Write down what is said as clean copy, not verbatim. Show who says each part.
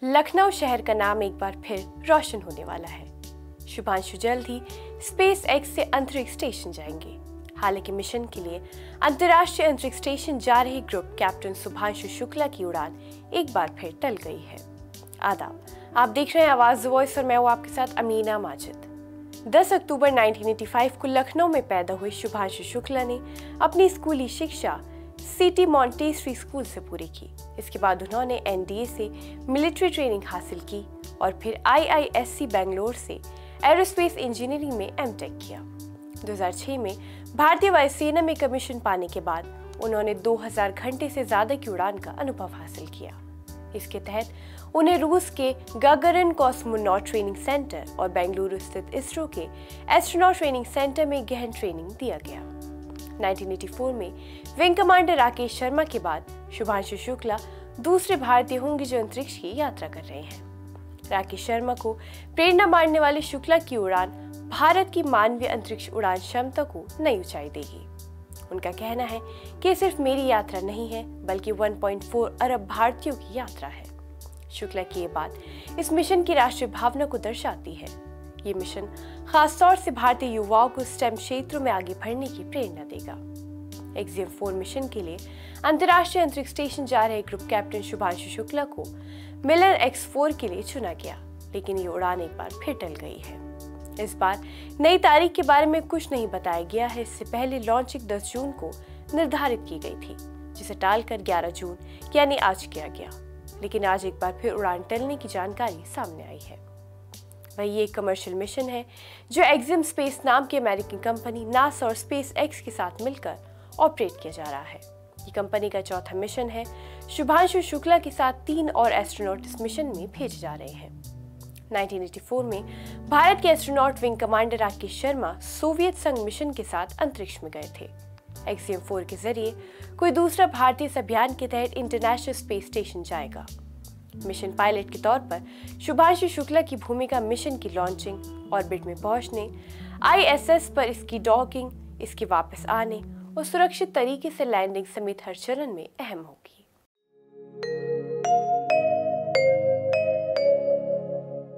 Speaker 1: लखनऊ शहर का नाम एक बार फिर रोशन होने वाला है। शुभांशु जल्द ही स्पेस एक्स से अंतरिक्ष स्टेशन जाएंगे। हालांकि मिशन के लिए अंतर्राष्ट्रीय अंतरिक्ष स्टेशन जा रहे ग्रुप कैप्टन शुभांशु शुक्ला की उड़ान एक बार फिर टल गई है। आदाब, आप देख रहे हैं आवाज वॉइस और मैं हूं आपके साथ अमीना माजिद। 10 अक्टूबर 1985 को लखनऊ में पैदा हुए शुभांशु शुक्ला ने अपनी स्कूली शिक्षा सिटी मॉन्टेसरी स्कूल से पूरी की। इसके बाद उन्होंने एनडीए से मिलिट्री ट्रेनिंग हासिल की और फिर आईआईएससी बेंगलोर से एरोस्पेस इंजीनियरिंग में एमटेक किया। 2006 में भारतीय वायुसेना में कमीशन पाने के बाद उन्होंने 2000 घंटे से ज्यादा की उड़ान का अनुभव हासिल किया। इसके तहत उन्हें रूस के गागारिन कॉस्मोनॉट ट्रेनिंग सेंटर और बेंगलुरु स्थित इसरो के एस्ट्रोनॉट ट्रेनिंग सेंटर में गहन ट्रेनिंग दिया गया। 1984 में विंग कमांडर राकेश शर्मा के बाद शुभांशु शुक्ला दूसरे भारतीय होंगे जो अंतरिक्ष की यात्रा कर रहे हैं। राकेश शर्मा को प्रेरणा मानने वाले शुक्ला की उड़ान भारत की मानवीय अंतरिक्ष उड़ान क्षमता को नई ऊंचाई देगी। उनका कहना है कि सिर्फ मेरी यात्रा नहीं है बल्कि 1.4 अरब भारतीयों की यात्रा है। शुक्ला की ये बात इस मिशन की राष्ट्रीय भावना को दर्शाती है। ये मिशन खासतौर से भारतीय युवाओं को स्टेम क्षेत्रों में आगे बढ़ने की प्रेरणा देगा। एक्सियम 4 मिशन के लिए अंतर्राष्ट्रीय अंतरिक्ष स्टेशन जा रहे ग्रुप कैप्टन शुभांशु शुक्ला को मिलन X4 के लिए चुना गया, लेकिन ये उड़ान एक बार फिर टल गई है। इस बार नई तारीख के बारे में कुछ नहीं बताया गया है। इससे पहले लॉन्चिंग 10 जून को निर्धारित की गई थी, जिसे टालकर 11 जून यानी आज किया गया, लेकिन आज एक बार फिर उड़ान टलने की जानकारी सामने आई है। वही एक कमर्शियल मिशन है जो एक्सियम स्पेस नाम की अमेरिकन कंपनी नासा और स्पेस एक्स के साथ मिलकर ऑपरेट किया जा रहा है। ये कंपनी का चौथा मिशन है। शुभांशु शुक्ला के साथ 3 और एस्ट्रोनॉट इस मिशन में भेजे जा रहे हैं। 1984 में भारत के astronaut wing commander Rakesh Sharma Soviet संघ मिशन के साथ अंतरिक्ष में गए थे। एक्सियम 4 के जरिए कोई दूसरा भारतीय इस अभियान के तहत इंटरनेशनल स्पेस स्टेशन जाएगा। मिशन पायलट के तौर पर शुभांशु शुक्ला की भूमिका मिशन की लॉन्चिंग, ऑर्बिट में पहुंचने, आईएसएस पर इसकी डॉकिंग, इसके वापस आने और सुरक्षित तरीके से लैंडिंग समेत हर चरण में अहम होगी।